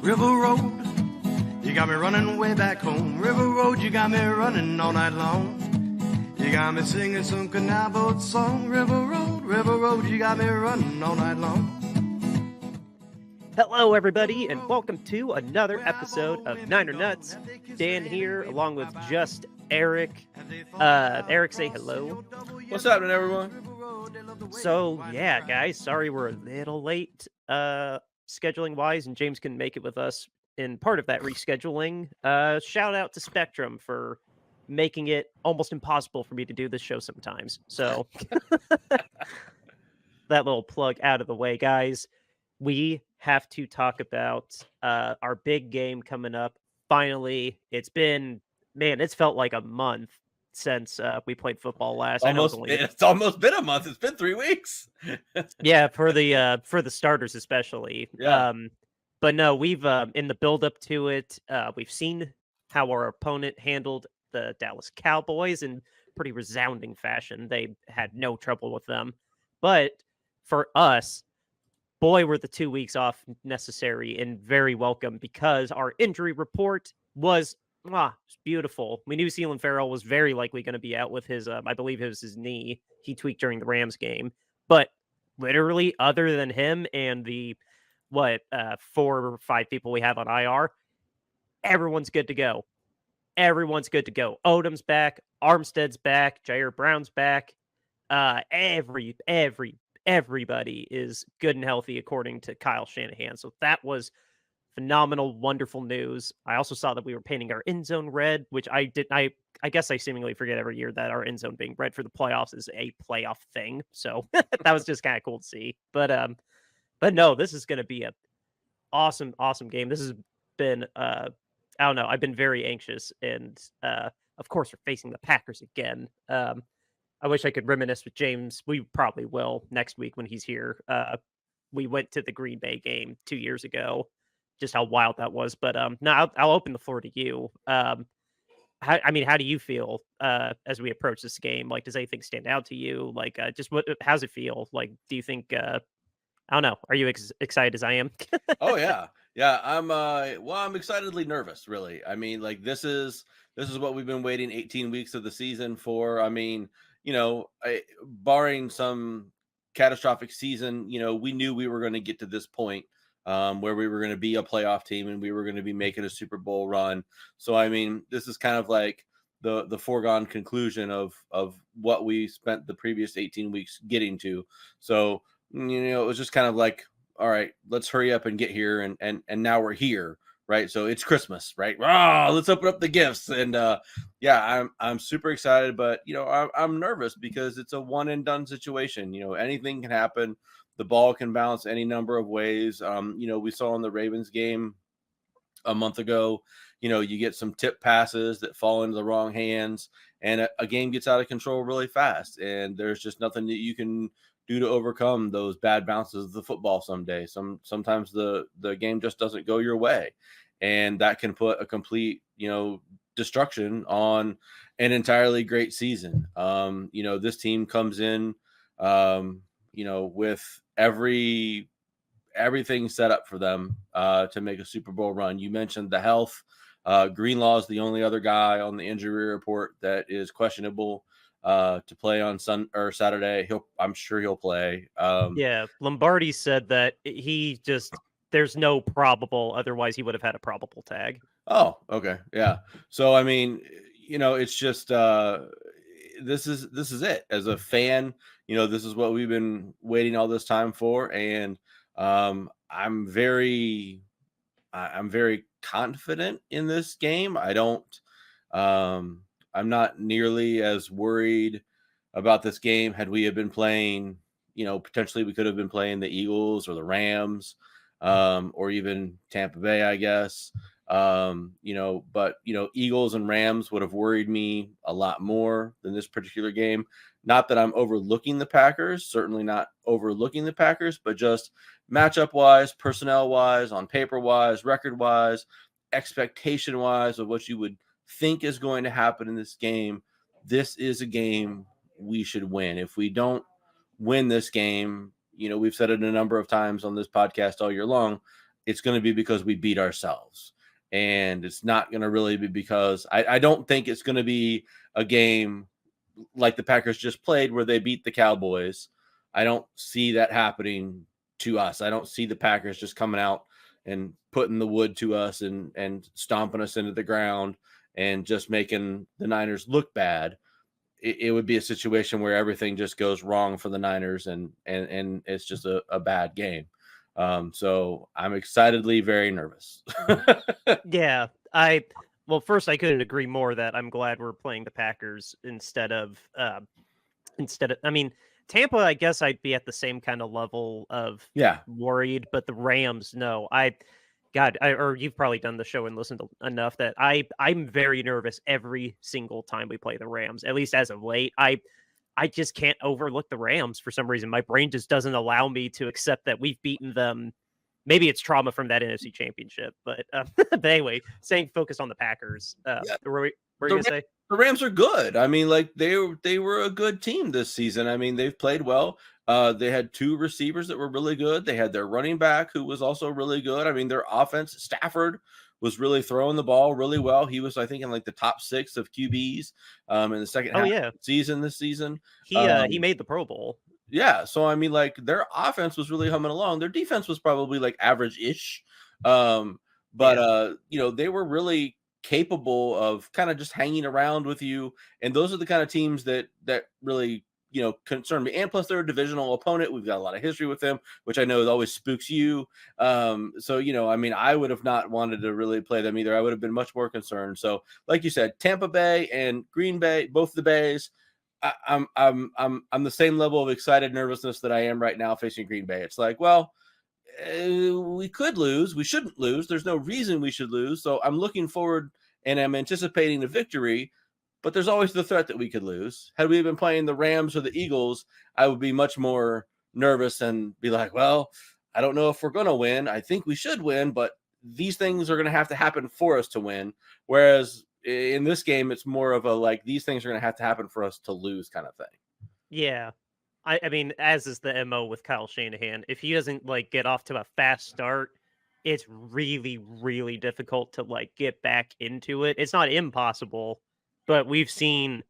River Road, you got me running way back home. River Road, you got me running all night long. You got me singing some canal boat song. River Road, you got me running all night long. Hello, everybody, and welcome to another episode of Niner Nuts. Dan here, along with just Eric. Eric, say hello. What's happening, everyone? So, yeah, guys, sorry we're a little late scheduling-wise, and James couldn't make it with us in part of that rescheduling. Shout out to Spectrum for making it almost impossible for me to do this show sometimes. So, that little plug out of the way, guys. We have to talk about our big game coming up. Finally, it's felt like a month since we played football last. It's almost been a month. It's been 3 weeks. Yeah, for the starters especially. Yeah. But no, we've in the build up to it, we've seen how our opponent handled the Dallas Cowboys in pretty resounding fashion. They had no trouble with them. But for us, boy, were the 2 weeks off necessary and very welcome, because our injury report was beautiful. We knew Sealan Farrell was very likely going to be out with his, I believe it was his knee he tweaked during the Rams game. But literally, other than him and the 4 or 5 people we have on IR, everyone's good to go. Everyone's good to go. Odom's back. Armstead's back. Jair Brown's back. Everybody is good and healthy, according to Kyle Shanahan. So that was phenomenal, wonderful news. I also saw that we were painting our end zone red, which I guess I seemingly forget every year that our end zone being red for the playoffs is a playoff thing. So that was just kind of cool to see. But no, this is going to be a awesome game. This has been I don't know. I've been very anxious, and of course we're facing the Packers again. I wish I could reminisce with James. We probably will next week when he's here. We went to the Green Bay game 2 years ago, just how wild that was. But no, I'll open the floor to you. How do you feel as we approach this game? Like, does anything stand out to you? Like, how's it feel? Like, do you think? I don't know. Are you excited as I am? Oh yeah, yeah. I'm excitedly nervous. Really. I mean, like this is what we've been waiting 18 weeks of the season for. I mean, barring some catastrophic season, we knew we were going to get to this point where we were going to be a playoff team and we were going to be making a Super Bowl run. So, I mean, this is kind of like the foregone conclusion of what we spent the previous 18 weeks getting to. So, it was just kind of like, all right, let's hurry up and get here. And now we're here. Right. So it's Christmas, right? Let's open up the gifts. And I'm super excited, but I'm nervous because it's a one and done situation. Anything can happen. The ball can bounce any number of ways. We saw in the Ravens game a month ago, you get some tip passes that fall into the wrong hands, and a game gets out of control really fast. And there's just nothing that you can do to overcome those bad bounces of the football someday. Sometimes the game just doesn't go your way. And that can put a complete, destruction on an entirely great season. This team comes in, with everything set up for them to make a Super Bowl run. You mentioned the health. Greenlaw is the only other guy on the injury report that is questionable to play on Saturday. I'm sure he'll play. Yeah, Lombardi said that there's no probable, otherwise he would have had a probable tag. Oh, okay. Yeah. So, I mean, it's just, this is it. As a fan, this is what we've been waiting all this time for. And I'm very confident in this game. I'm not nearly as worried about this game. Had we have been playing, potentially we could have been playing the Eagles or the Rams, or even Tampa Bay, I guess. But Eagles and Rams would have worried me a lot more than this particular game. Not that I'm overlooking the Packers, certainly not overlooking the Packers, but just matchup wise, personnel wise, on paper wise, record wise, expectation wise of what you would think is going to happen in this game. This is a game we should win. If we don't win this game, we've said it a number of times on this podcast all year long, it's going to be because we beat ourselves. And it's not going to really be because I don't think it's going to be a game like the Packers just played where they beat the Cowboys. I don't see that happening to us. I don't see the Packers just coming out and putting the wood to us and stomping us into the ground and just making the Niners look bad. It would be a situation where everything just goes wrong for the Niners and it's just a bad game. So I'm excitedly very nervous. Yeah, well, first I couldn't agree more that I'm glad we're playing the Packers instead of I mean, Tampa, I guess I'd be at the same kind of level of Yeah. worried, but the Rams, no. Or you've probably done the show and listened to enough that I'm very nervous every single time we play the Rams, at least as of late. I just can't overlook the Rams for some reason. My brain just doesn't allow me to accept that we've beaten them. Maybe it's trauma from that NFC Championship, but but anyway, staying focused on the Packers. Yeah. What were you gonna say? The Rams are good. I mean, like they were a good team this season. I mean, they've played well. They had 2 receivers that were really good. They had their running back who was also really good. I mean, their offense, Stafford was really throwing the ball really well. He was, I think, in like the top 6 of QBs in the second half of the season this season. He made the Pro Bowl. Yeah, so I mean, like their offense was really humming along. Their defense was probably like average-ish, but you know, they were really capable of kind of just hanging around with you. And those are the kind of teams that really, you know, concern me. And plus, they're a divisional opponent. We've got a lot of history with them, which I know always spooks you. So you know, I mean, I would have not wanted to really play them either. I would have been much more concerned. So, like you said, Tampa Bay and Green Bay, both the Bays. I'm the same level of excited nervousness that I am right now facing Green Bay. It's like, well, we could lose. We shouldn't lose. There's no reason we should lose. So I'm looking forward and I'm anticipating the victory, but there's always the threat that we could lose. Had we been playing the Rams or the Eagles, I would be much more nervous and be like, well, I don't know if we're going to win. I think we should win, but these things are going to have to happen for us to win. Whereas in this game, it's more of a like these things are going to have to happen for us to lose kind of thing. Yeah. I mean, as is the MO with Kyle Shanahan, if he doesn't like get off to a fast start, it's really, really difficult to like get back into it. It's not impossible, but we've seen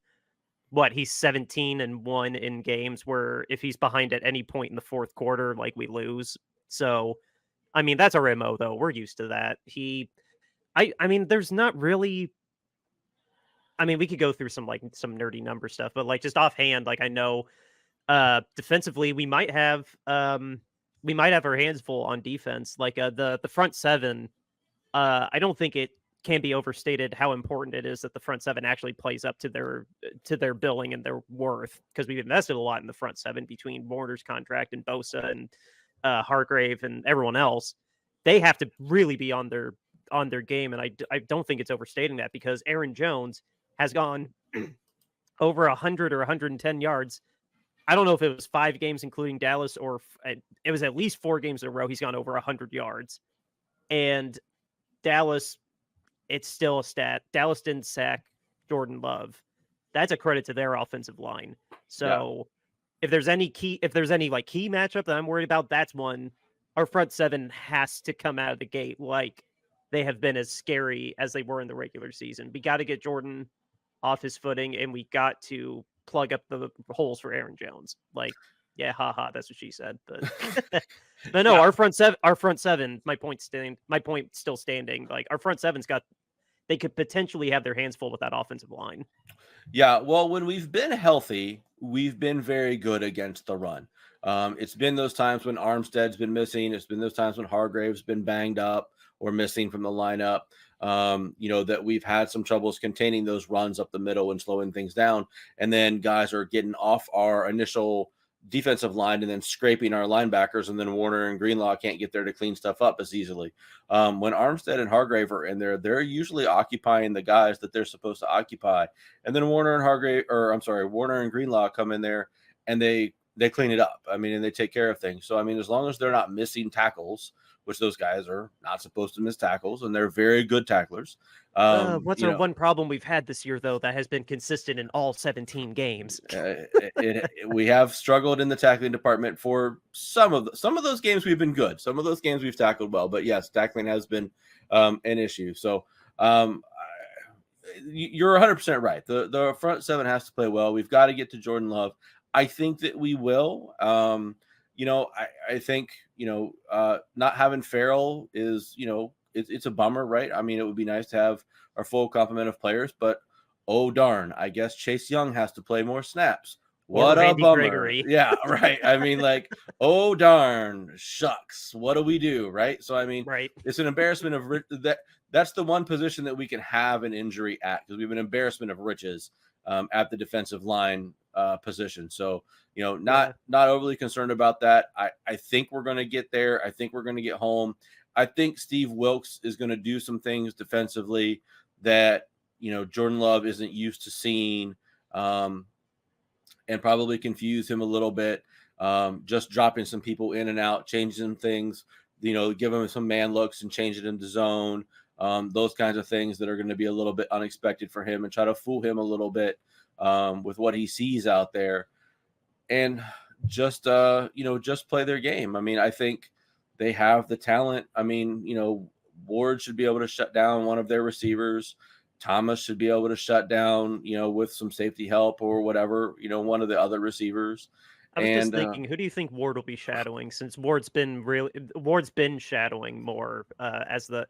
he's 17-1 in games where if he's behind at any point in the fourth quarter, like we lose. So, I mean, that's our MO though. We're used to that. I mean, there's not really. I mean, we could go through some nerdy number stuff, but like just offhand, like I know defensively we might have our hands full on defense. Like the front 7, I don't think it can be overstated how important it is that the front 7 actually plays up to their billing and their worth, because we've invested a lot in the front 7 between Warner's contract and Bosa and Hargrave and everyone else. They have to really be on their game, and I don't think it's overstating that, because Aaron Jones has gone over 100 or 110 yards. I don't know if it was 5 games, including Dallas, or it was at least 4 games in a row. He's gone over 100 yards. And Dallas, it's still a stat. Dallas didn't sack Jordan Love. That's a credit to their offensive line. So if there's any key matchup that I'm worried about, that's one. Our front 7 has to come out of the gate like they have been as scary as they were in the regular season. We got to get Jordan off his footing, and we got to plug up the holes for Aaron Jones. Like, yeah, haha, that's what she said. But no, our front 7, my point still standing. Like, our front 7's they could potentially have their hands full with that offensive line. Yeah, well, when we've been healthy, we've been very good against the run. It's been those times when Armstead's been missing. It's been those times when Hargrave's been banged up or missing from the lineup. You know, that we've had some troubles containing those runs up the middle and slowing things down. And then guys are getting off our initial defensive line and then scraping our linebackers, and then Warner and Greenlaw can't get there to clean stuff up as easily. When Armstead and Hargrave are in there, they're usually occupying the guys that they're supposed to occupy. And then Warner and Greenlaw come in there and they clean it up. I mean, and they take care of things. So, I mean, as long as they're not missing tackles, which those guys are not supposed to miss tackles, and they're very good tacklers. What's our one problem we've had this year, though, that has been consistent in all 17 games? We have struggled in the tackling department for some of those games. We've been good. Some of those games we've tackled well, but yes, tackling has been an issue. So you're 100% right. The front seven has to play well. We've got to get to Jordan Love. I think that we will. I think not having Farrell is it's a bummer, right? I mean, it would be nice to have our full complement of players, but oh darn, I guess Chase Young has to play more snaps. What a bummer. Gregory. Yeah, right. I mean, like, oh darn, shucks. What do we do, right? So I mean, right. It's an embarrassment of that. That's the one position that we can have an injury at, because we have an embarrassment of riches at the defensive line position. So not overly concerned about that. I think we're going to get there. I think we're going to get home. I think Steve Wilkes is going to do some things defensively that Jordan Love isn't used to seeing, and probably confuse him a little bit. Just dropping some people in and out, changing some things, give him some man looks and change it into zone. Those kinds of things that are going to be a little bit unexpected for him, and try to fool him a little bit with what he sees out there, and just play their game. I mean, I think they have the talent. I mean, Ward should be able to shut down one of their receivers. Thomas should be able to shut down, with some safety help or whatever, one of the other receivers. I was just thinking, who do you think Ward will be shadowing, since Ward's been shadowing more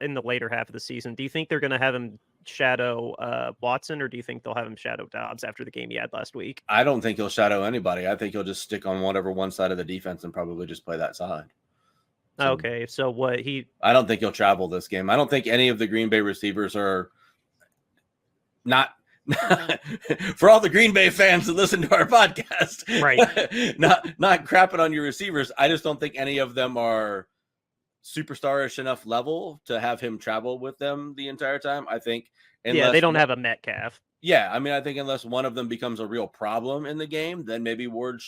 in the later half of the season? Do you think they're going to have him shadow Watson, or do you think they'll have him shadow Dobbs after the game he had last week? I don't think he'll shadow anybody. I think he'll just stick on one side of the defense and probably just play that side. So, okay, so I don't think he'll travel this game. I don't think any of the Green Bay receivers are not for all the Green Bay fans that listen to our podcast, right? not crapping on your receivers. I just don't think any of them are superstarish enough level to have him travel with them the entire time. I think, they don't have a Metcalf. Yeah, I mean, I think unless one of them becomes a real problem in the game, then maybe Ward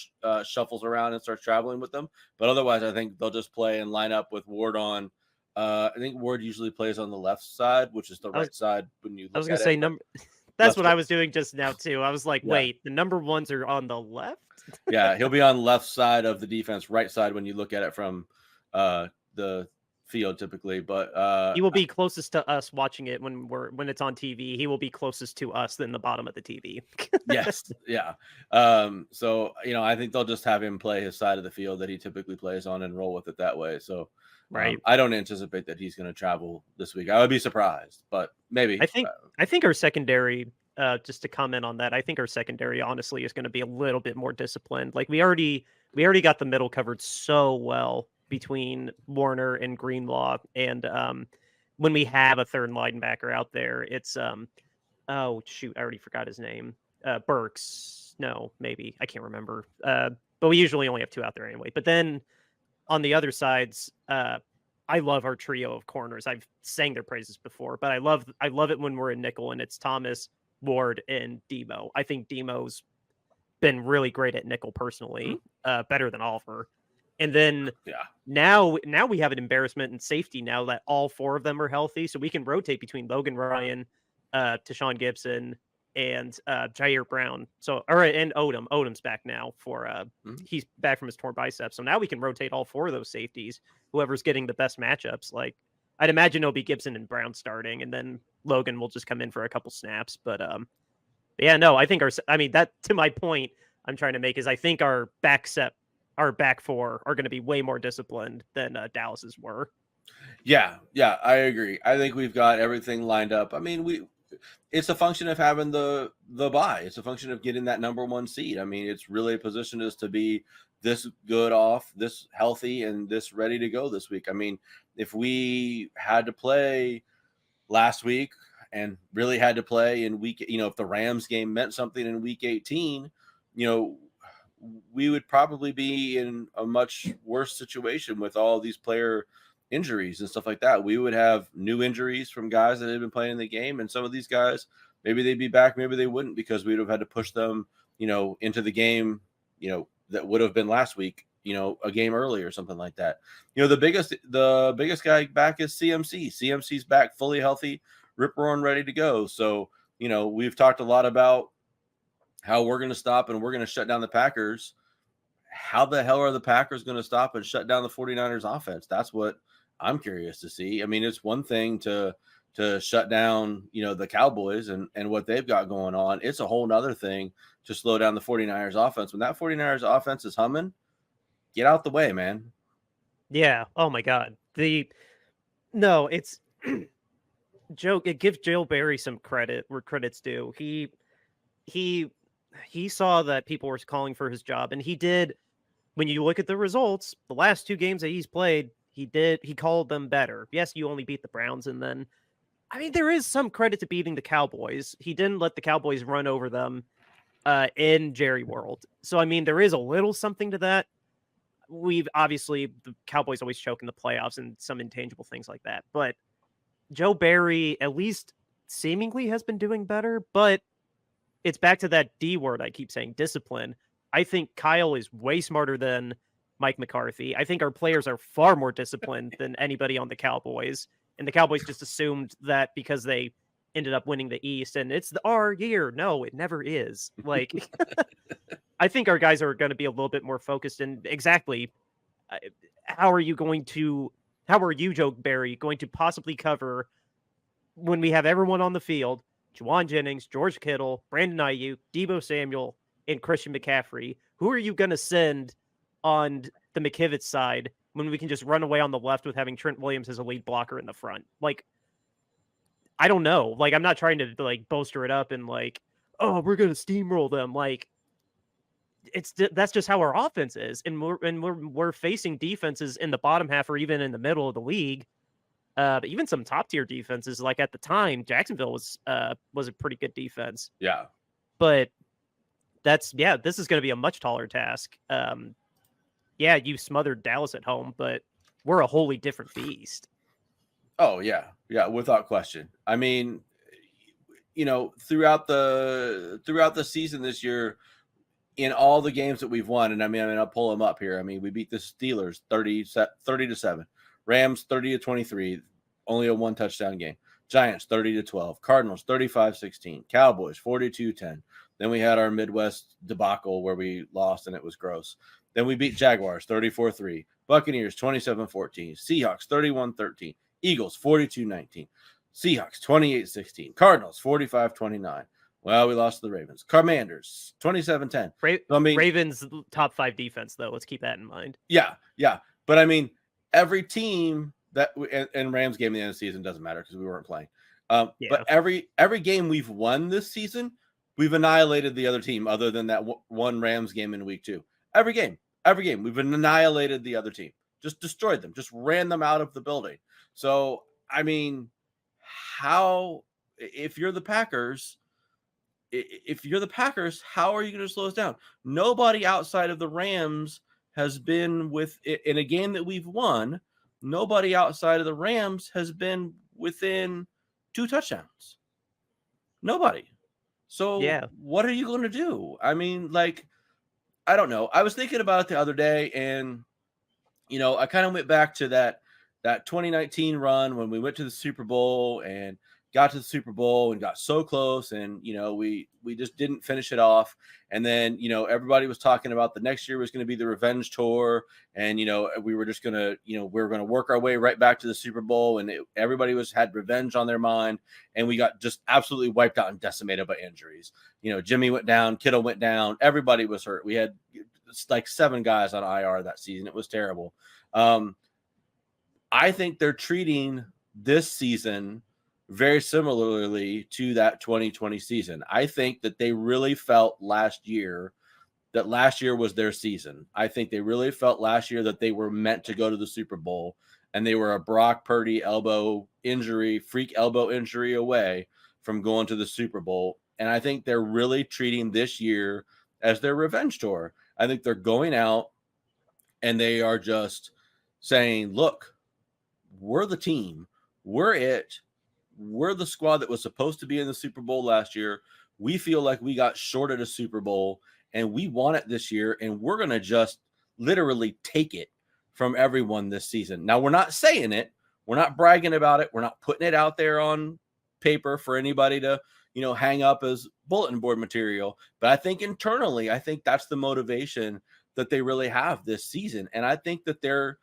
shuffles around and starts traveling with them. But otherwise, I think they'll just play and line up with Ward on. I think Ward usually plays on the left side, which is the right side when you look at it. I was going to say number. That's what I was doing just now too. I was like, wait, the number ones are on the left? Yeah, he'll be on the left side of the defense, right side when you look at it from the field typically, but he will be closest to us watching it when it's on TV. He will be closest to us than the bottom of the TV. Yes, yeah. So I think they'll just have him play his side of the field that he typically plays on and roll with it that way. So right, I don't anticipate that he's going to travel this week. I would be surprised, but maybe. I think our secondary, just to comment on that, I think our secondary honestly is going to be a little bit more disciplined. Like we already got the middle covered so well between Warner and Greenlaw, and when we have a third linebacker out there, it's oh shoot, I already forgot his name. Burks. No, maybe I can't remember. But we usually only have two out there anyway. But then on the other sides, I love our trio of corners. I've sang their praises before, but I love it when we're in nickel and it's Thomas, Ward, and Demo. I think Demo's been really great at nickel personally, better than Oliver. And then now we have an embarrassment in safety now that all four of them are healthy, so we can rotate between Logan Ryan, Tashawn Gibson, and Jair Brown. So and Odom. Odom's back now for he's back from his torn biceps. So now we can rotate all four of those safeties. Whoever's getting the best matchups. Like I'd imagine it'll be Gibson and Brown starting, and then Logan will just come in for a couple snaps. But I think that to my point I'm trying to make is I think our back four are going to be way more disciplined than Dallas's were. Yeah, I agree. I think we've got everything lined up. I mean, it's a function of having the bye. It's a function of getting that number one seed. I mean, it's really positioned us to be this good off, this healthy, and this ready to go this week. I mean, if we had to play last week and really had to play in week, if the Rams game meant something in week 18, we would probably be in a much worse situation with all these player injuries and stuff like that. We would have new injuries from guys that had been playing in the game, and some of these guys, maybe they'd be back, maybe they wouldn't, because we'd have had to push them, into the game, that would have been last week, a game early or something like that. The biggest guy back is CMC. CMC's back fully healthy, rip roaring, ready to go. So, we've talked a lot about how we're going to stop and we're going to shut down the Packers. How the hell are the Packers going to stop and shut down the 49ers offense? That's what I'm curious to see. I mean, it's one thing to shut down, the Cowboys and what they've got going on. It's a whole nother thing to slow down the 49ers offense. When that 49ers offense is humming, get out the way, man. Yeah. Oh my God. No, it's Joe. It gives Joe Barry some credit where credit's due. He saw that people were calling for his job, and he did. When you look at the results, the last 2 games that he's played, he called them better. Yes, you only beat the Browns, and then, I mean, there is some credit to beating the Cowboys. He didn't let the Cowboys run over them in Jerry World. So, I mean, there is a little something to that. The Cowboys always choke in the playoffs and some intangible things like that. But Joe Barry, at least seemingly, has been doing better. But it's back to that D word I keep saying, discipline. I think Kyle is way smarter than Mike McCarthy. I think our players are far more disciplined than anybody on the Cowboys. And the Cowboys just assumed that because they ended up winning the East and it's our year. No, it never is. Like, I think our guys are going to be a little bit more focused. And exactly, how are you, Joe Barry, going to possibly cover when we have everyone on the field? Juwan Jennings, George Kittle, Brandon Ayuk, Deebo Samuel, and Christian McCaffrey. Who are you going to send on the McKivitz side when we can just run away on the left with having Trent Williams as a lead blocker in the front? Like, I don't know. Like, I'm not trying to like bolster it up and like, oh, we're going to steamroll them. Like, that's just how our offense is, and we're facing defenses in the bottom half or even in the middle of the league. But even some top tier defenses, like at the time, Jacksonville was a pretty good defense. Yeah, but this is going to be a much taller task. You smothered Dallas at home, but we're a wholly different beast. Oh yeah, without question. I mean, throughout the season this year, in all the games that we've won, and I mean, I'll pull them up here. I mean, we beat the Steelers 30-7, Rams 30-23, only a 1 touchdown game. Giants 30-12, Cardinals 35-16, Cowboys 42-10. Then we had our Midwest debacle where we lost and it was gross. Then we beat Jaguars 34-3, Buccaneers 27-14, Seahawks 31-13, Eagles 42-19, Seahawks 28-16, Cardinals 45-29. Well, we lost to the Ravens. Commanders 27-10. Ravens top 5 defense, though. Let's keep that in mind. Yeah. But I mean, every team that and Rams game in the end of the season doesn't matter because we weren't playing. But every game we've won this season, we've annihilated the other team other than that one Rams game in week 2. Every game, we've annihilated the other team, just destroyed them, just ran them out of the building. So, I mean, if you're the Packers, how are you going to slow us down? Nobody outside of the Rams has been in a game that we've won. Nobody outside of the Rams has been within 2 touchdowns. Nobody. So what are you going to do? I mean, like, I don't know. I was thinking about it the other day, and I kind of went back to that 2019 run when we went to the Super Bowl and got to the Super Bowl and got so close, and we just didn't finish it off. And then everybody was talking about the next year was going to be the revenge tour, and we were just gonna we were gonna work our way right back to the Super Bowl, and everybody had revenge on their mind, and we got just absolutely wiped out and decimated by injuries. Jimmy went down, Kittle went down, everybody was hurt. We had like 7 guys on IR that season. It was terrible. I think they're treating this season very similarly to that 2020 season. I think that they really felt last year was their season. I think they really felt last year that they were meant to go to the Super Bowl, and they were a Brock Purdy freak elbow injury away from going to the Super Bowl. And I think they're really treating this year as their revenge tour. I think they're going out and they are just saying, look, we're the team. We're it. We're the squad that was supposed to be in the Super Bowl last year. We feel like we got short at a Super Bowl, and we want it this year, and we're going to just literally take it from everyone this season. Now, we're not saying it. We're not bragging about it. We're not putting it out there on paper for anybody to, hang up as bulletin board material. But I think internally, I think that's the motivation that they really have this season. And I think that they're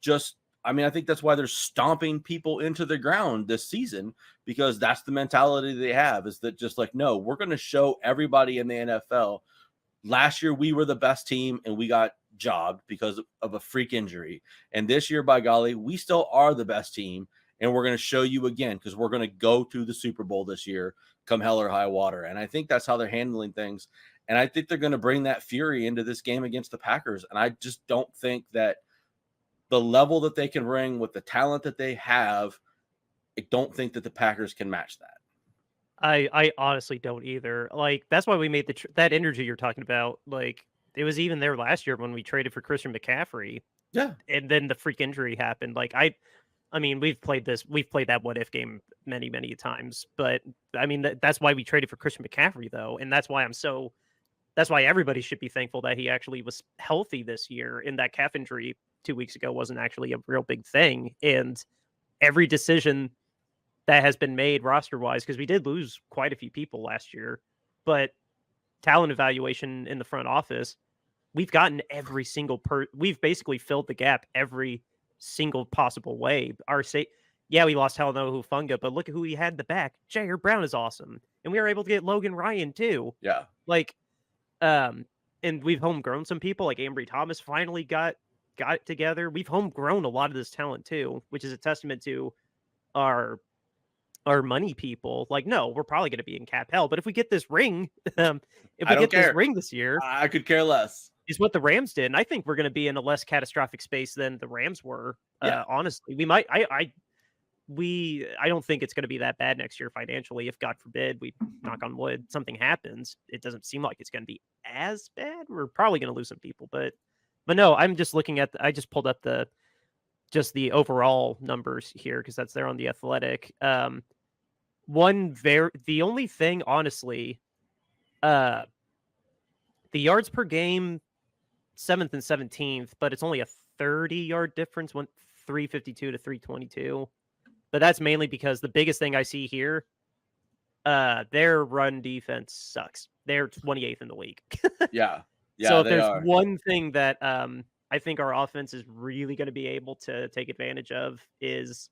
just, I think that's why they're stomping people into the ground this season, because that's the mentality they have, is that just like, no, we're going to show everybody in the NFL. Last year, we were the best team and we got jobbed because of a freak injury. And this year, by golly, we still are the best team. And we're going to show you again, because we're going to go to the Super Bowl this year, come hell or high water. And I think that's how they're handling things. And I think they're going to bring that fury into this game against the Packers. And I just don't think that the level that they can bring with the talent that they have, I don't think that the Packers can match that. I honestly don't either. Like, that's why we made that energy you're talking about. Like, it was even there last year when we traded for Christian McCaffrey. Yeah. And then the freak injury happened. Like, I mean, we've played that what if game many, many times. But I mean, that's why we traded for Christian McCaffrey, though. And that's why that's why everybody should be thankful that he actually was healthy this year, and that calf injury 2 weeks ago wasn't actually a real big thing. And every decision that has been made roster wise, because we did lose quite a few people last year, but talent evaluation in the front office, we've gotten every single we've basically filled the gap every single possible way. We lost Talanoa Hufanga, but look at who he had in the back. Jair Brown is awesome. And we were able to get Logan Ryan too. Yeah. Like, and we've homegrown some people, like Ambry Thomas finally got it together. We've homegrown a lot of this talent too, which is a testament to our money people. Like, no, we're probably going to be in cap hell, but if we get this ring, this ring this year, I could care less. Is what the Rams did, and I think we're going to be in a less catastrophic space than the Rams were. Yeah. Honestly, we might. I don't think it's going to be that bad next year financially. If God forbid, we knock on wood, something happens, it doesn't seem like it's going to be as bad. We're probably going to lose some people, but no, I'm just looking at. I just pulled up the overall numbers here because that's there on the Athletic. The only thing, honestly, the yards per game, 7th and 17th, but it's only a 30-yard difference, 352 to 322. But that's mainly because the biggest thing I see here, their run defense sucks. They're 28th in the league. Yeah. So if there's one thing that I think our offense is really going to be able to take advantage of is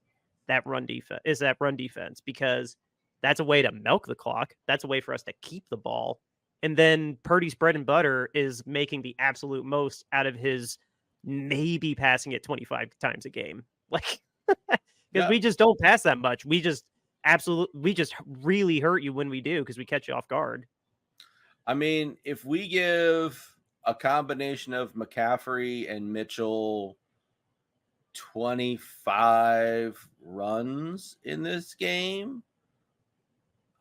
that run defense, because that's a way to milk the clock. That's a way for us to keep the ball. And then Purdy's bread and butter is making the absolute most out of his maybe passing it 25 times a game. Like, because we just don't pass that much. We just really hurt you when we do, because we catch you off guard. I mean, if we give a combination of McCaffrey and Mitchell 25 runs in this game,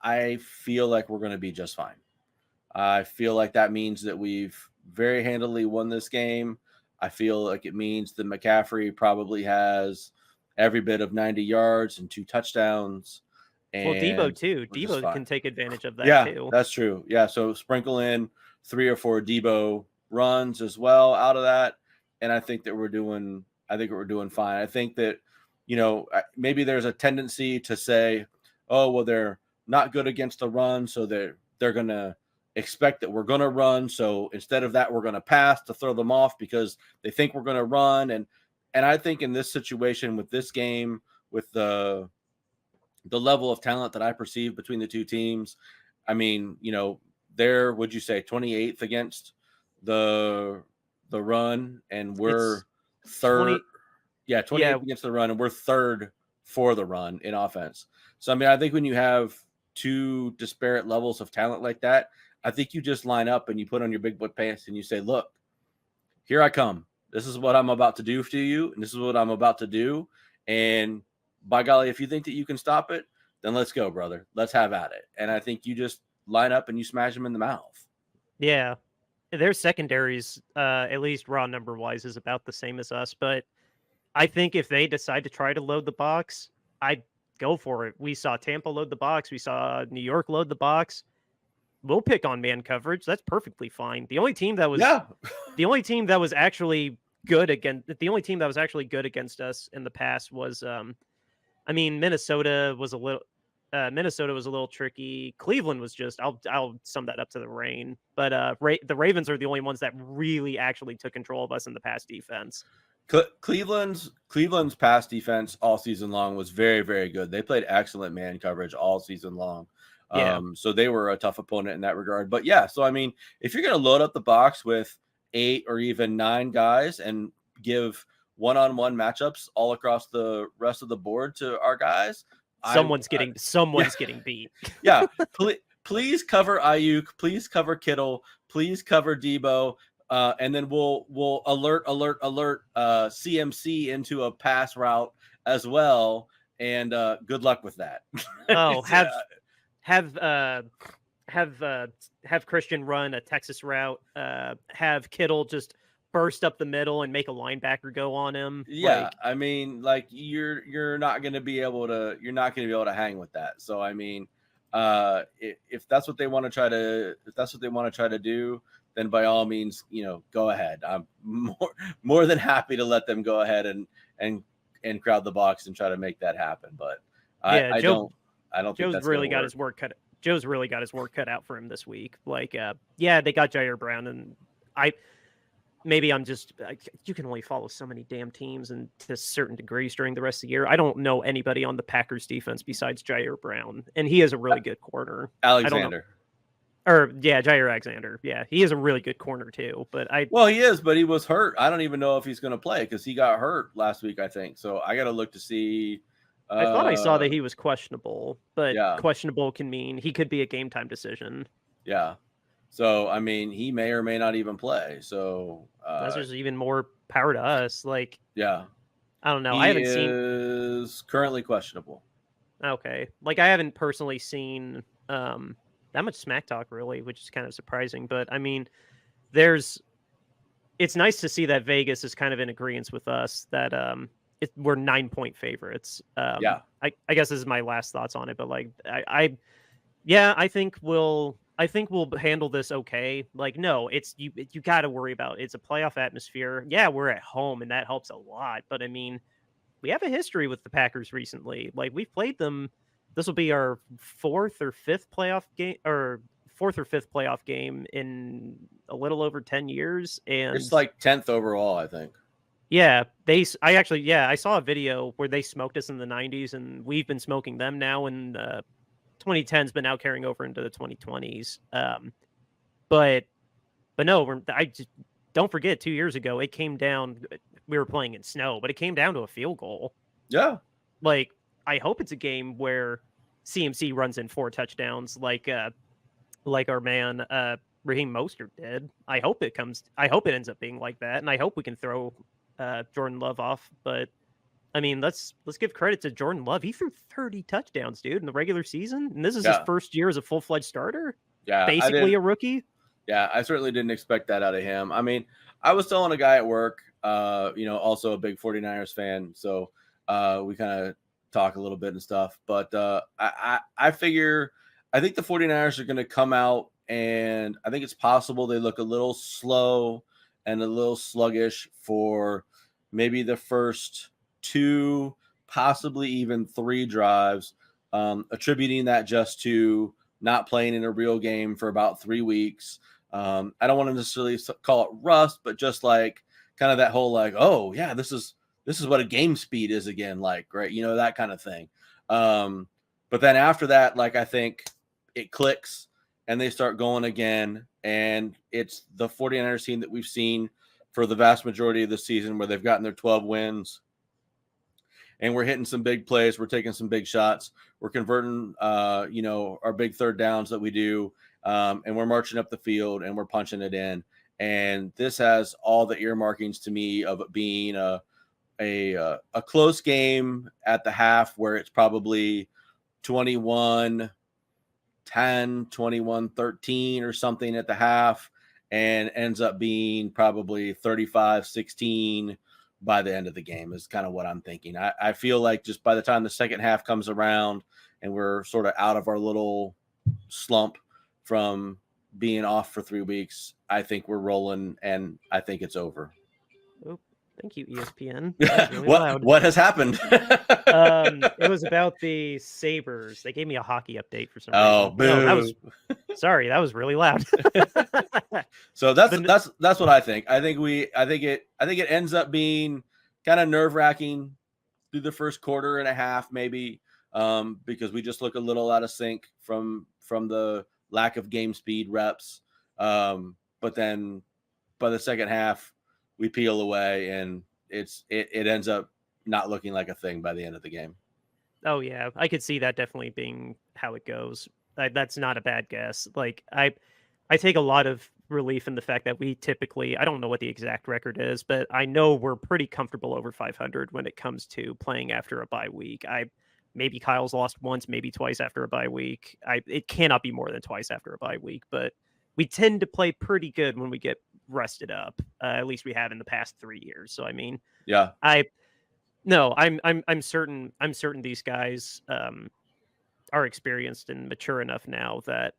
I feel like we're going to be just fine. I feel like that means that we've very handily won this game. I feel like it means that McCaffrey probably has every bit of 90 yards and 2 touchdowns. And Debo too. Debo can take advantage of that too. Yeah, that's true. Yeah, so sprinkle in 3 or 4 Debo runs as well out of that, and I think we're doing fine. I think that, maybe there's a tendency to say, oh, well, they're not good against the run, so they're going to expect that we're going to run. So instead of that, we're going to pass to throw them off because they think we're going to run. And I think in this situation with this game, with the level of talent that I perceive between the two teams, I mean, they're, would you say 28th against the run, and we're third. 28th against the run, and we're third for the run in offense. So, I mean, I think when you have two disparate levels of talent like that, I think you just line up and you put on your big boy pants and you say, look, here I come. This is what I'm about to do to you, and this is what I'm about to do. And by golly, if you think that you can stop it, then let's go, brother. Let's have at it. And I think you just line up and you smash them in the mouth. Yeah. Their secondaries, at least raw number wise, is about the same as us. But I think if they decide to try to load the box, I'd go for it. We saw Tampa load the box. We saw New York load the box. We'll pick on man coverage. That's perfectly fine. The only team that was actually good against us in the past was Minnesota was a little, Minnesota was a little tricky. Cleveland was just I'll sum that up to the rain. But the Ravens are the only ones that really actually took control of us in the pass defense. Cleveland's pass defense all season long was very, very good. They played excellent man coverage all season long. Yeah. So they were a tough opponent in that regard. But yeah, so I mean, if you're going to load up the box with 8 or even 9 guys and give one-on-one matchups all across the rest of the board to our guys, someone's getting beat. Yeah, please cover Ayuk, please cover Kittle, please cover Debo. And then we'll alert CMC into a pass route as well. And good luck with that. Oh, have Christian run a Texas route. Have Kittle just burst up the middle and make a linebacker go on him. Yeah, I mean, like you're not going to be able to hang with that. So I mean, if that's what they want to try to do, then by all means, go ahead. I'm more than happy to let them go ahead and crowd the box and try to make that happen. But I don't think Joe's really got his work cut. Joe's really got his work cut out for him this week. Like, they got Jair Brown, and you can only follow so many damn teams and to certain degrees during the rest of the year. I don't know anybody on the Packers defense besides Jair Brown, and he is a really good corner. Alexander. Jair Alexander. Yeah, he is a really good corner too. But he is, but he was hurt. I don't even know if he's going to play because he got hurt last week, I think. So I got to look to see. I thought I saw that he was questionable, but questionable can mean he could be a game time decision. Yeah. So, I mean, he may or may not even play. So that's just even more power to us. Like, yeah, I don't know. I haven't seen. He is currently questionable. Okay. Like, I haven't personally seen that much smack talk really, which is kind of surprising. But I mean, it's nice to see that Vegas is kind of in agreement with us that we're 9-point favorites. I guess this is my last thoughts on it, but like I think we'll handle this okay. Like, no, it's you got to worry about it's a playoff atmosphere. Yeah, we're at home and that helps a lot. But I mean, we have a history with the Packers recently. Like, we've played them. This will be our fourth or fifth playoff game in a little over 10 years. And it's like 10th overall, I think. Yeah, I saw a video where they smoked us in the 90s, and we've been smoking them now in 2010s, but now carrying over into the 2020s. But no, don't forget 2 years ago, it came down. We were playing in snow, but it came down to a field goal. Yeah. Like, I hope it's a game where CMC runs in 4 touchdowns like our man Raheem Mostert did. I hope it ends up being like that, and I hope we can throw Jordan Love off. But I mean, let's give credit to Jordan Love. He threw 30 touchdowns, dude, in the regular season, and this is his first year as a full-fledged starter. Yeah, basically a rookie. Yeah, I certainly didn't expect that out of him. I mean, I was telling a guy at work, also a big 49ers fan, so we kind of talk a little bit and stuff. But I figure I think the 49ers are going to come out, and I think it's possible they look a little slow and a little sluggish for maybe the first 2, possibly even 3 drives, attributing that just to not playing in a real game for about 3 weeks. I don't want to necessarily call it rust, but just like kind of that whole like, oh yeah, this is what a game speed is again, like, right? That kind of thing. But then after that, like, I think it clicks and they start going again. And it's the 49ers team that we've seen for the vast majority of the season where they've gotten their 12 wins. And we're hitting some big plays. We're taking some big shots. We're converting, our big third downs that we do. And we're marching up the field and we're punching it in. And this has all the earmarkings to me of it being a close game at the half where it's probably 21-10, 21-13 or something at the half, and ends up being probably 35-16 by the end of the game is kind of what I'm thinking. I feel like just by the time the second half comes around and we're sort of out of our little slump from being off for 3 weeks, I think we're rolling and I think it's over. Thank you, ESPN. That was really loud. What has happened? It was about the Sabres. They gave me a hockey update for some Oh, reason. No, that was boo. sorry. That was really loud. So that's what I think. I think it ends up being kind of nerve-wracking through the first quarter and a half, maybe, because we just look a little out of sync from the lack of game speed reps. But then by the second half, we peel away, and it ends up not looking like a thing by the end of the game. Oh yeah, I could see that definitely being how it goes. That's not a bad guess. Like I take a lot of relief in the fact that we typically, I don't know what the exact record is, but I know we're pretty comfortable over 500 when it comes to playing after a bye week. Maybe Kyle's lost once, maybe twice after a bye week. It cannot be more than twice after a bye week, but we tend to play pretty good when we get rested up. At least we have in the past 3 years. So I mean, Yeah. I'm certain these guys are experienced and mature enough now that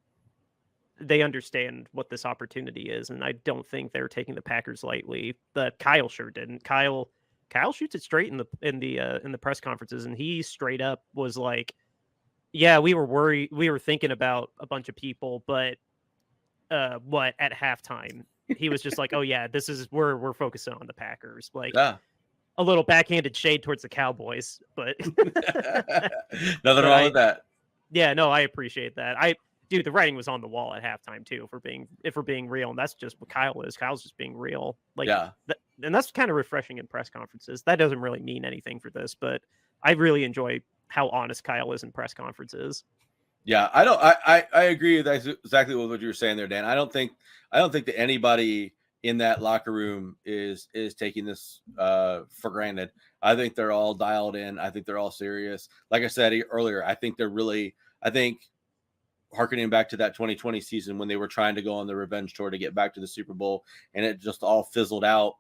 they understand what this opportunity is, and I don't think they're taking the Packers lightly. But Kyle sure didn't. Kyle shoots it straight in the press conferences, and he straight up was like, "Yeah, we were worried. We were thinking about a bunch of people, but what at halftime?" He was just like, "Oh yeah, this is we're focusing on the Packers." Like Yeah. a little backhanded shade towards the Cowboys, but Nothing wrong with that. Yeah, no, I appreciate that. Dude, the writing was on the wall at halftime too, if we're being real, and that's just what Kyle is. Kyle's just being real. Like, yeah. And that's kind of refreshing in press conferences. That doesn't really mean anything for this, but I really enjoy how honest Kyle is in press conferences. Yeah, I agree with exactly what you were saying there, Dan. I don't think that anybody in that locker room is taking this for granted. I think they're all dialed in. I think they're all serious. Like I said earlier, I think harkening back to that 2020 season when they were trying to go on the revenge tour to get back to the Super Bowl, and it just all fizzled out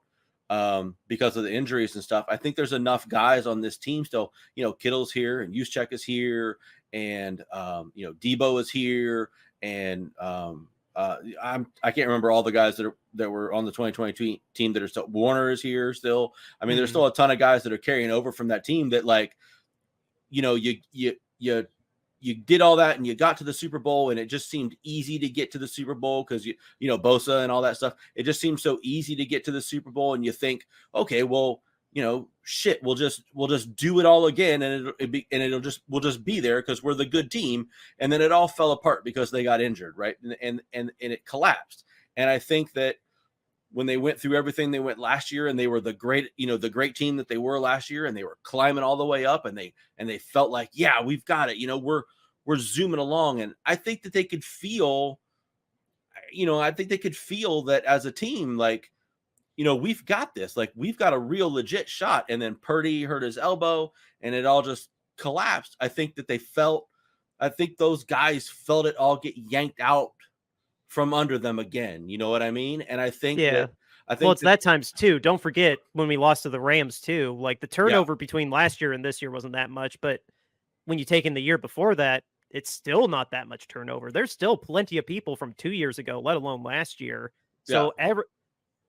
because of the injuries and stuff. I think there's enough guys on this team still. Kittle's here, and Juszczyk is here, and Debo is here, and I can't remember all the guys that were on the 2020 team that are still. Warner is here still. I mean, there's still a ton of guys that are carrying over from that team that, like, you did all that and you got to the Super Bowl, and it just seemed easy to get to the Super Bowl because Bosa and all that stuff. It just seems so easy to get to the Super Bowl, and you think, okay, well, shit, we'll just do it all again, and we'll just be there because we're the good team. And then it all fell apart because they got injured, right? And it collapsed. And I think that when they went through everything they went last year, and they were the great team that they were last year, and they were climbing all the way up, and they felt like, yeah, we've got it. We're zooming along. And I think that they could feel, that as a team, like, we've got this, like, we've got a real legit shot. And then Purdy hurt his elbow, and it all just collapsed. I think those guys felt it all get yanked out from under them again. You know what I mean? And I think it's that times too. Don't forget when we lost to the Rams too. Like, the turnover between last year and this year wasn't that much, but when you take in the year before that, it's still not that much turnover. There's still plenty of people from 2 years ago, let alone last year. So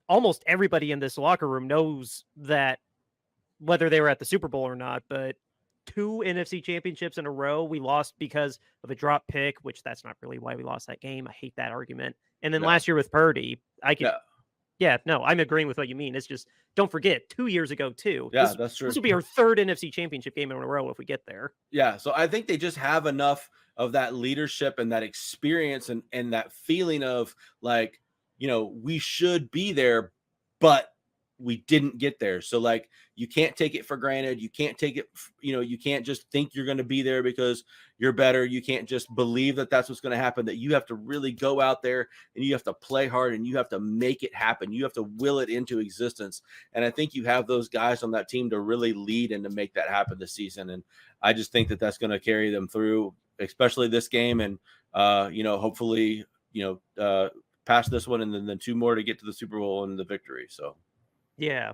almost everybody in this locker room knows that, whether they were at the Super Bowl or not, but 2 NFC championships in a row we lost because of a drop pick, which that's not really why we lost that game. I hate that argument. And then last year with Purdy, I'm agreeing with what you mean. It's just, don't forget, 2 years ago too. Yeah, that's true. This will be our 3rd NFC championship game in a row if we get there. Yeah, so I think they just have enough of that leadership and that experience and that feeling of, like, we should be there, but we didn't get there. So, like, you can't take it for granted. You can't take it, you can't just think you're going to be there because you're better. You can't just believe that that's what's going to happen, that you have to really go out there and you have to play hard and you have to make it happen. You have to will it into existence. And I think you have those guys on that team to really lead and to make that happen this season. And I just think that that's going to carry them through, especially this game. And, hopefully, pass this one and then 2 more to get to the Super Bowl and the victory. So. Yeah.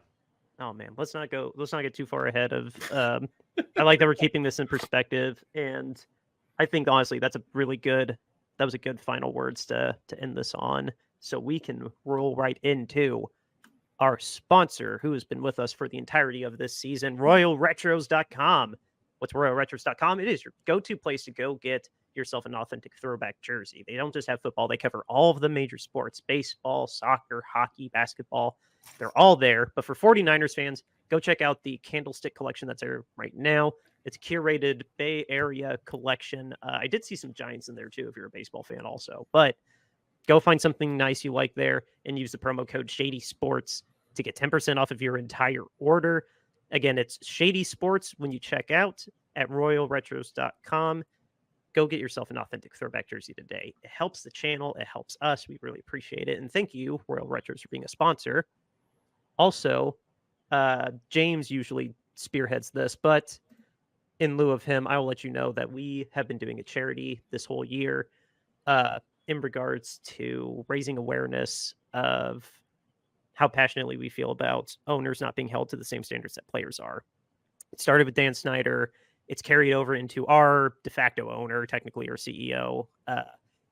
Oh man, let's not get too far ahead of I like that we're keeping this in perspective, and I think honestly that was a good final words to end this on, so we can roll right into our sponsor, who has been with us for the entirety of this season, RoyalRetros.com. What's RoyalRetros.com? It is your go-to place to go get yourself an authentic throwback jersey. They don't just have football, they cover all of the major sports: baseball, soccer, hockey, basketball. They're all there. But for 49ers fans, go check out the Candlestick collection that's there right now. It's a curated Bay Area collection. I did see some Giants in there too, if you're a baseball fan also. But go find something nice you like there and use the promo code Shady Sports to get 10% off of your entire order. Again, it's Shady Sports when you check out at RoyalRetros.com. Go get yourself an authentic throwback jersey today. It helps the channel. It helps us. We really appreciate it. And thank you, Royal Retros, for being a sponsor. Also, James usually spearheads this, but in lieu of him, I will let you know that we have been doing a charity this whole year in regards to raising awareness of how passionately we feel about owners not being held to the same standards that players are. It started with Dan Snyder. It's carried over into our de facto owner, technically our CEO.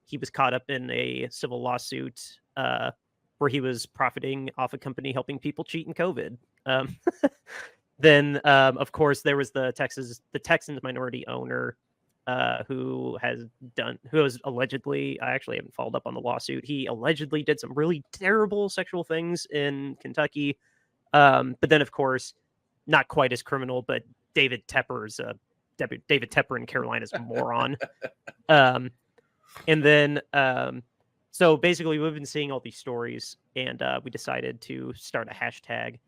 He was caught up in a civil lawsuit where he was profiting off a company helping people cheat in COVID. Then, of course, there was the Texans minority owner who has allegedly, I actually haven't followed up on the lawsuit. He allegedly did some really terrible sexual things in Kentucky. But then, of course, not quite as criminal, but David Tepper in Carolina's a moron. And then, so basically we've been seeing all these stories, and we decided to start a hashtag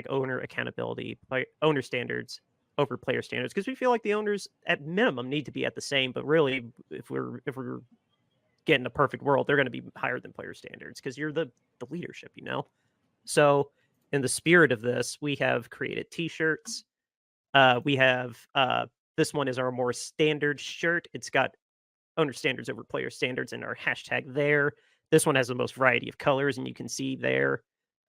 owner accountability, owner standards over player standards, because we feel like the owners at minimum need to be at the same, but really if we're getting a perfect world, they're going to be higher than player standards because you're the leadership, you know? So in the spirit of this, we have created t-shirts. We have this one is our more standard shirt. It's got owner standards over player standards and our hashtag there. This one has the most variety of colors, and you can see there.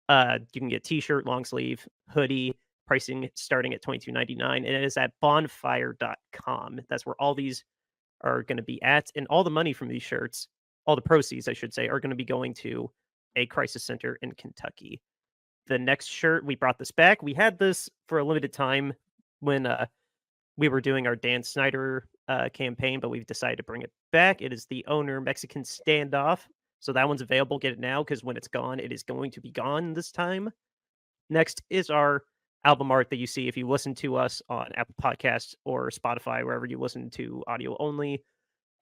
You can get t-shirt, long sleeve, hoodie, pricing starting at $22.99, and it is at bonfire.com. That's where all these are going to be at, and all the money from these shirts, all the proceeds, I should say, are going to be going to a crisis center in Kentucky. The next shirt, we brought this back. We had this for a limited time when we were doing our Dan Snyder campaign, but we've decided to bring it back. It is the owner Mexican standoff. So that one's available. Get it now, because when it's gone, it is going to be gone this time. Next is our album art that you see if you listen to us on Apple Podcasts or Spotify, wherever you listen to audio only.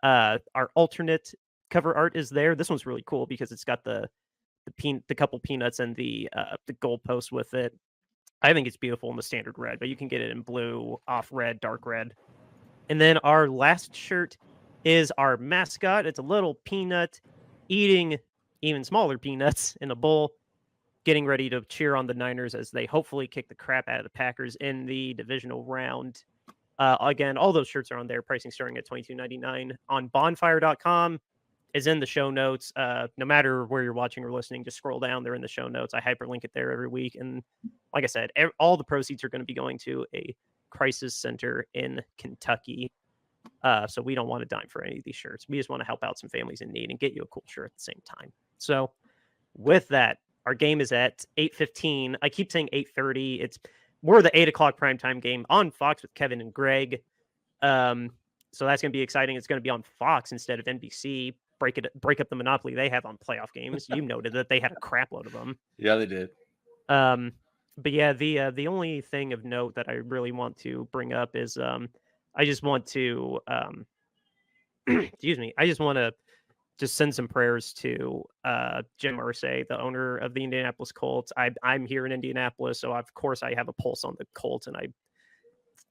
Our alternate cover art is there. This one's really cool because it's got the couple peanuts and the goalpost with it. I think it's beautiful in the standard red, but you can get it in blue, off red, dark red. And then our last shirt is our mascot. It's a little peanut eating even smaller peanuts in a bowl, getting ready to cheer on the Niners as they hopefully kick the crap out of the Packers in the divisional round. Again, all those shirts are on there, pricing starting at $22.99 on bonfire.com. Is in the show notes. No matter where you're watching or listening, just scroll down. They're in the show notes. I hyperlink it there every week. And like I said, all the proceeds are going to be going to a crisis center in Kentucky. So we don't want a dime for any of these shirts. We just want to help out some families in need and get you a cool shirt at the same time. So with that, our game is at 8:15. I keep saying 8:30. We're the 8 o'clock primetime game on Fox with Kevin and Greg. So that's going to be exciting. It's going to be on Fox instead of NBC. Break up the monopoly they have on playoff games. You noted that they had a crap load of them. Yeah, they did. But yeah, the only thing of note that I really want to bring up is I just want to excuse me. I just want to just send some prayers to Jim Irsay, the owner of the Indianapolis Colts. I'm here in Indianapolis, so of course I have a pulse on the Colts, and I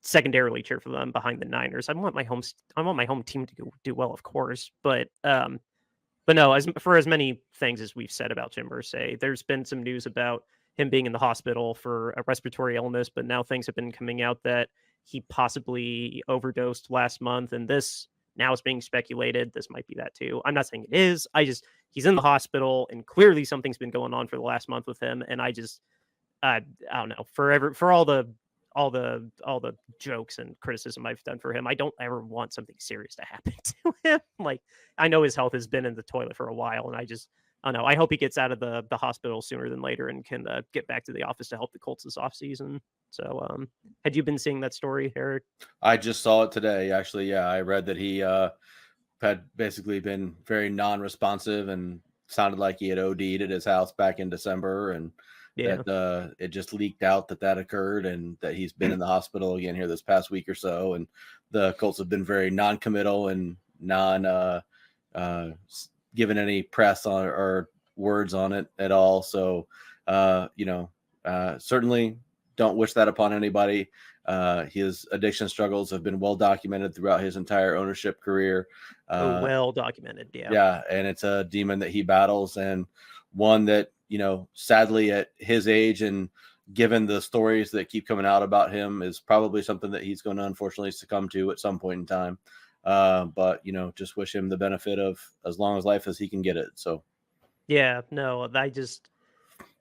secondarily cheer for them behind the Niners. I want my home team to do well, of course, but no, for as many things as we've said about Jim Irsay, there's been some news about him being in the hospital for a respiratory illness, but now things have been coming out that he possibly overdosed last month, and this now is being speculated. This might be that too. I'm not saying it is. He's in the hospital, and clearly something's been going on for the last month with him, and I don't know, for all the jokes and criticism I've done for him, I don't ever want something serious to happen to him. Like, I know his health has been in the toilet for a while, and I just I don't know. I hope he gets out of the hospital sooner than later and can get back to the office to help the Colts this offseason. So, had you been seeing that story, Eric? I just saw it today, actually. Yeah, I read that he had basically been very non-responsive and sounded like he had OD'd at his house back in December, and that it just leaked out that occurred, and that he's been in the hospital again here this past week or so. And the Colts have been very non-committal and given any press on or words on it at all. So, certainly don't wish that upon anybody. His addiction struggles have been well documented throughout his entire ownership career. Well documented. Yeah. And it's a demon that he battles, and one that, sadly at his age and given the stories that keep coming out about him, is probably something that he's going to unfortunately succumb to at some point in time. But just wish him the benefit of as long as life as he can get it. So yeah, no,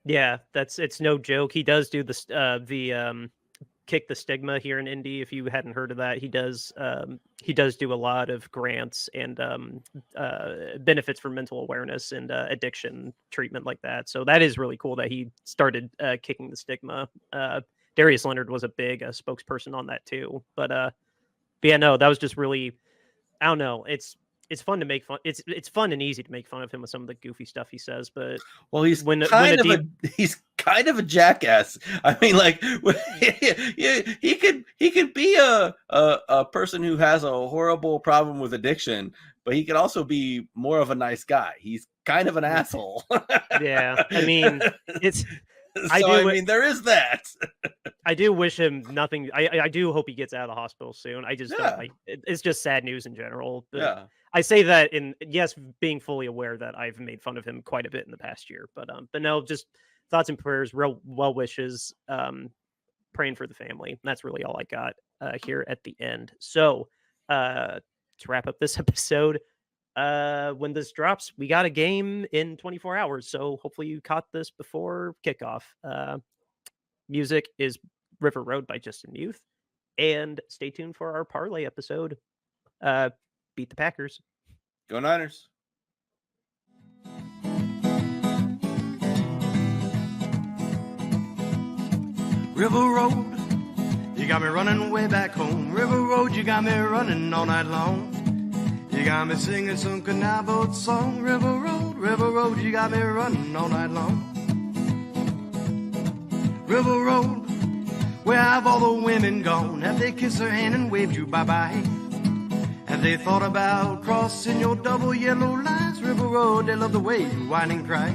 it's no joke. He does do the kick the stigma here in Indy. If you hadn't heard of that, he does do a lot of grants and benefits for mental awareness and addiction treatment like that. So that is really cool that he started kicking the stigma. Darius Leonard was a big spokesperson on that too. But yeah, no, that was just really, I don't know. It's fun to make fun. It's fun and easy to make fun of him with some of the goofy stuff he says. But well, he's kind of a jackass. I mean, like he could be a person who has a horrible problem with addiction, but he could also be more of a nice guy. He's kind of an asshole. Yeah, I mean, there is that. I do wish him nothing. I do hope he gets out of the hospital soon. I just don't like it's just sad news in general. But I say that being fully aware that I've made fun of him quite a bit in the past year. But no, just thoughts and prayers, real well wishes, praying for the family. That's really all I got here at the end. So to wrap up this episode, when this drops, we got a game in 24 hours. So hopefully you caught this before kickoff. Music is River Road by Justin Youth. And stay tuned for our parlay episode. Beat the Packers. Go Niners. River Road, you got me running way back home. River Road, you got me running all night long. You got me singing some canal boat song. River Road, you got me running all night long. River Road, where have all the women gone? Have they kissed her hand and waved you bye-bye? Have they thought about crossing your double yellow lines? River Road, they love the way you whine and cry.